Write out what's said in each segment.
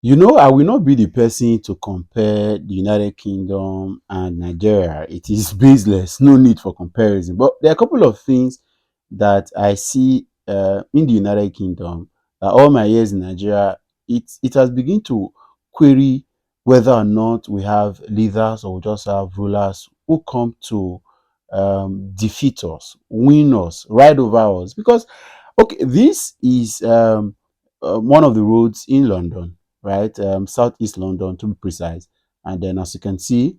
I will not be the person to compare the United Kingdom and Nigeria. It is baseless, no need for comparison. But there are a couple of things that I see in the United Kingdom. All my years in Nigeria, it has begun to query whether or not we have leaders or we just have rulers who come to defeat us, win us, ride over us. Because, okay, this is one of the roads in London, right? Southeast London to be precise. And then, as you can see,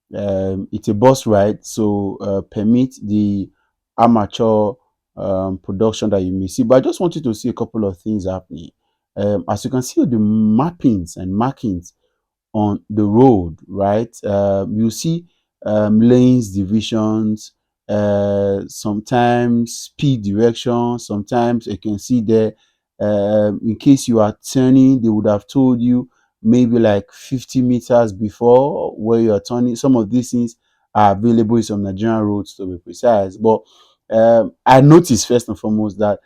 it's a bus ride, so permit the amateur production that you may see. But I just wanted to see a couple of things happening. As you can see, the mappings and markings on the road, right? You see lanes, divisions, sometimes speed direction, sometimes you can see there, in case you are turning, they would have told you maybe like 50 meters before where you are turning. Some of these things are available in some Nigerian roads to be precise. But I noticed first and foremost that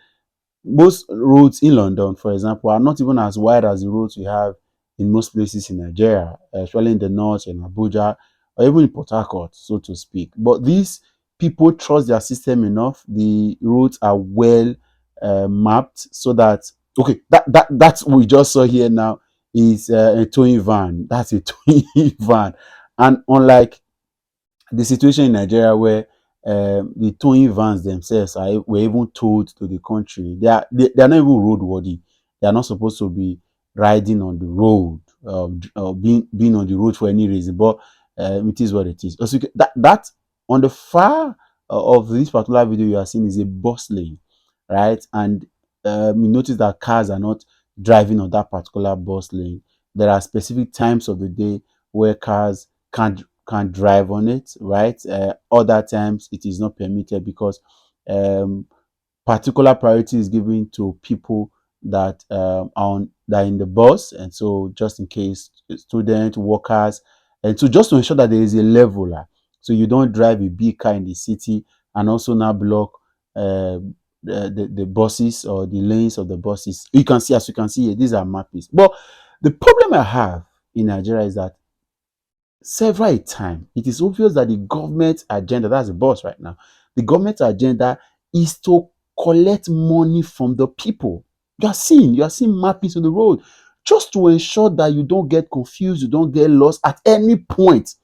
most roads in London, for example, are not even as wide as the roads we have in most places in Nigeria, especially in the north, in Abuja, or even in Port Harcourt, so to speak. But these people trust their system enough. The roads are well mapped so that, okay, that's what we just saw here now is a towing van. That's a towing van. And unlike the situation in Nigeria where the towing vans themselves were even towed to the country. They are not even roadworthy. They are not supposed to be riding on the road, being on the road for any reason. But it is what it is. Also, that on the far of this particular video you are seeing is a bus lane, right? And you notice that cars are not driving on that particular bus lane. There are specific times of the day where cars can't drive on it, right? Other times it is not permitted because um, particular priority is given to people that that are in the bus, and so just in case students, workers, and so just to ensure that there is a leveler, so you don't drive a big car in the city and also now block the buses or the lanes of the buses. You can see, as you can see here, these are mappies. But the problem I have in Nigeria is that several times it is obvious that the government agenda, that's the boss right now, the government agenda is to collect money from the people. You are seeing mappings on the road just to ensure that you don't get confused, you don't get lost at any point.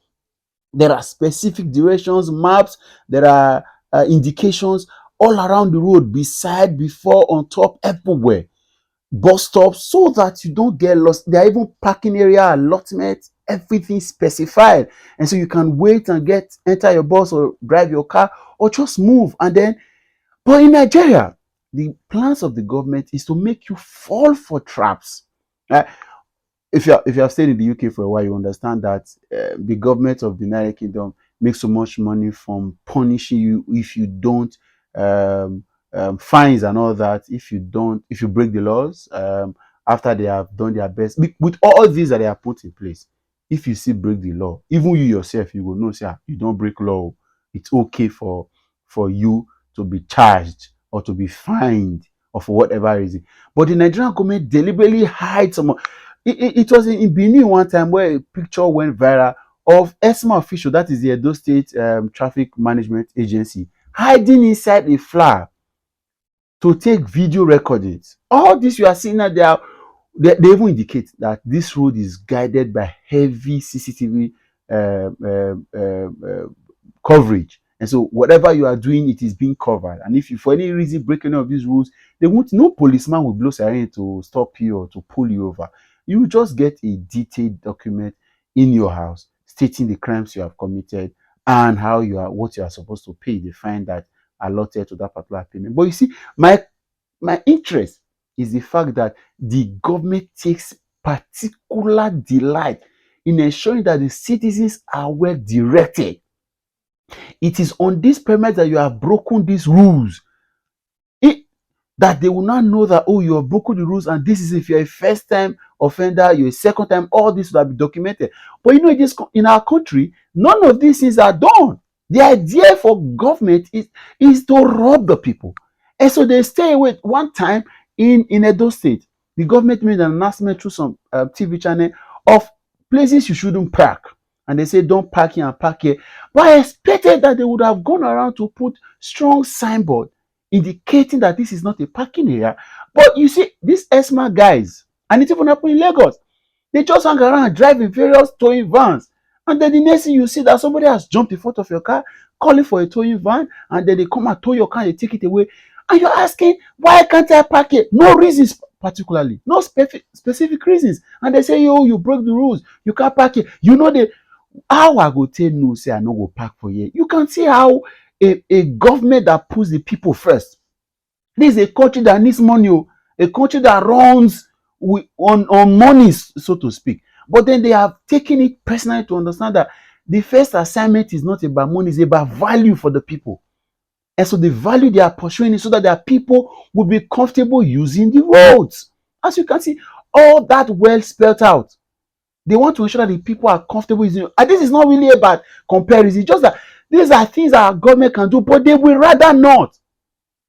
There are specific directions, maps, there are indications all around the road, beside, before, on top, everywhere, bus stops, so that you don't get lost. There are even parking area allotments, everything specified. And so you can wait and enter your bus or drive your car or just move. And then, but in Nigeria, the plans of the government is to make you fall for traps. Uh, if you have stayed in the UK for a while, you understand that the government of the United Kingdom makes so much money from punishing you if you don't, fines and all that. If you break the laws, after they have done their best with all these that they have put in place. If you still break the law, even you yourself, you will know, say, you don't break law. It's okay for you to be charged or to be fined or for whatever reason. But the Nigerian government deliberately hides some. It was in Benin one time where a picture went viral of ESMA official, that is the Edo State Traffic Management Agency, hiding inside a flower to take video recordings. All this you are seeing now, they even indicate that this road is guided by heavy CCTV coverage. And so whatever you are doing, it is being covered. And if you for any reason break any of these rules, they won't no policeman will blow siren to stop you or to pull you over. You will just get a detailed document in your house stating the crimes you have committed and what you are supposed to pay, the fine that allotted to that particular payment. But you see, my interest is the fact that the government takes particular delight in ensuring that the citizens are well directed. It is on this premise that you have broken these rules, it, that they will not know that, oh, you have broken the rules, and this is if you're a first time offender, you're a second time, all this will have been documented. But in our country, none of these things are done. The idea for government is to rob the people. And so they stay away. One time in Edo State, The government made an announcement through some TV channel of places you shouldn't park. And they say, don't park here and park here. But I expected that they would have gone around to put strong signboard indicating that this is not a parking area. But you see, these ESMA guys, and it even happened in Lagos, they just hang around driving various towing vans. And then the next thing you see that somebody has jumped in front of your car, calling for a towing van, and then they come and tow your car and they take it away. And you're asking, why can't I park it? No reasons particularly, no specific reasons. And they say, yo, you broke the rules. You can't park it. You know the how I go tell no say I no go park for here. You can see how a government that puts the people first. This is a country that needs money, a country that runs on money, so to speak. But then they have taken it personally to understand that the first assignment is not about money, it's about value for the people. And so the value they are pursuing is so that their people will be comfortable using the roads. As you can see, all that well spelled out. They want to ensure that the people are comfortable using it. And this is not really about comparison. It's just that these are things that our government can do, but they will rather not.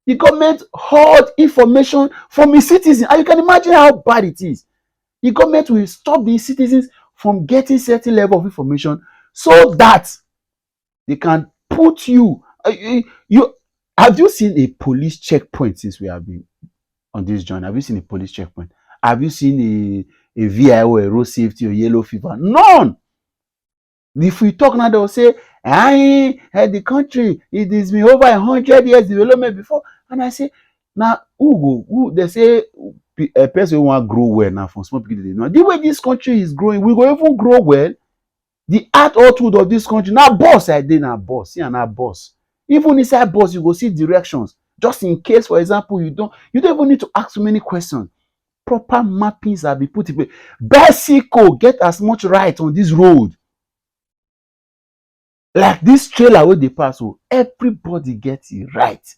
The government hoard information from its citizens. And you can imagine how bad it is. The government will stop the citizens from getting certain level of information so that they can put you. You have you seen a police checkpoint since we have been on this journey? Have you seen a police checkpoint? Have you seen a VIO, a road safety, or yellow fever? None. If we talk now, they will say, the country, it has been over 100 years development before. And I say, now, who they say a person who want to grow well now from small people, they know. The way this country is growing, we go even grow well. The art outward of this country, now boss, I did now boss, see, now boss. Even inside boss, you go see directions. Just in case, for example, you don't even need to ask so many questions. Proper mappings have been put in place. Bicycle get as much right on this road. Like this trailer where they pass, so everybody gets it right.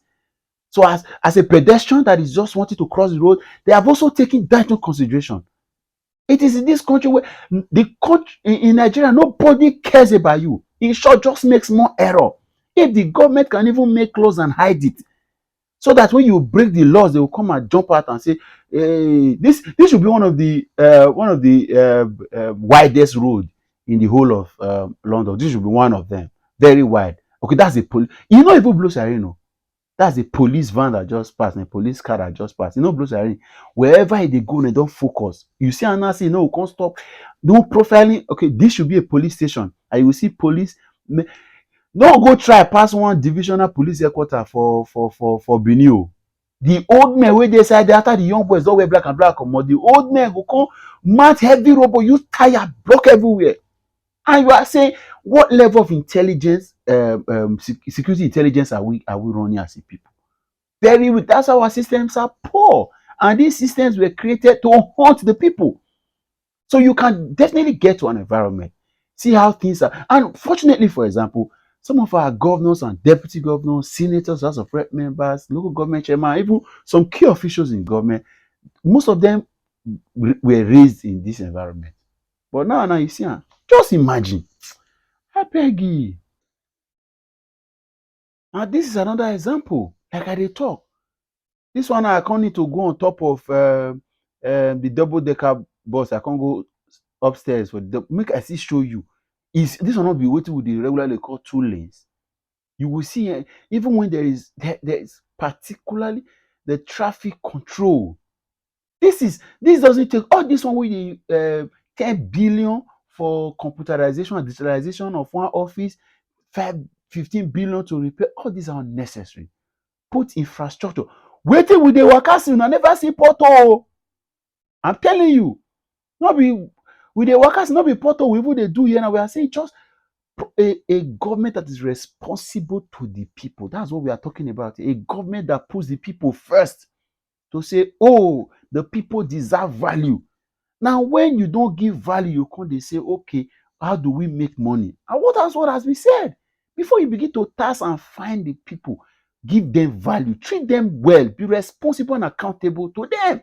So as a pedestrian that is just wanting to cross the road, they have also taken that into consideration. It is in this country where the country in Nigeria, nobody cares about you. In short, just makes more error. If the government can even make laws and hide it, so that when you break the laws, they will come and jump out and say, hey, this should be one of the widest road in the whole of London. This should be one of them, very wide. Okay, that's a police. You know, even blue siren. That's a police van that just passed, and a police car that just passed. You know, blue siren. Wherever they go, they don't focus. You see, and I say, no, we can't stop. No profiling. Okay, this should be a police station, and you will see police. No go try pass one divisional police headquarter for Benin. The old men wey dey side there after the young boys don wear black and black comot, the old men go come mount heavy rubber, use tire block everywhere. And you are saying, what level of intelligence, security intelligence are we running as a people? Very weak. That's how our systems are poor. And these systems were created to haunt the people. So you can definitely get to an environment, see how things are. And fortunately, for example, some of our governors and deputy governors, senators, House of Rep members, local government chairman, even some key officials in government, most of them were raised in this environment. But now you see, just imagine. I beg you. And this is another example. Like I dey talk. This one I can't need to go on top of the double-decker bus. I can't go upstairs for the make I still show you. Is this will not be waiting with the regularly called 2 lanes? You will see even when there is particularly the traffic control. This doesn't take all this one with the 10 billion for computerization and digitalization of one office, 15 billion to repair. All these are unnecessary. Put infrastructure. Waiting with the workers, you never see portal. I'm telling you, not be with the workers, not be portal. We would do here now. We are saying just a government that is responsible to the people. That's what we are talking about. A government that puts the people first to say, oh, the people deserve value. Now, when you don't give value, you can't they say, okay, how do we make money? And what has been said? Before you begin to task and find the people, give them value, treat them well, be responsible and accountable to them.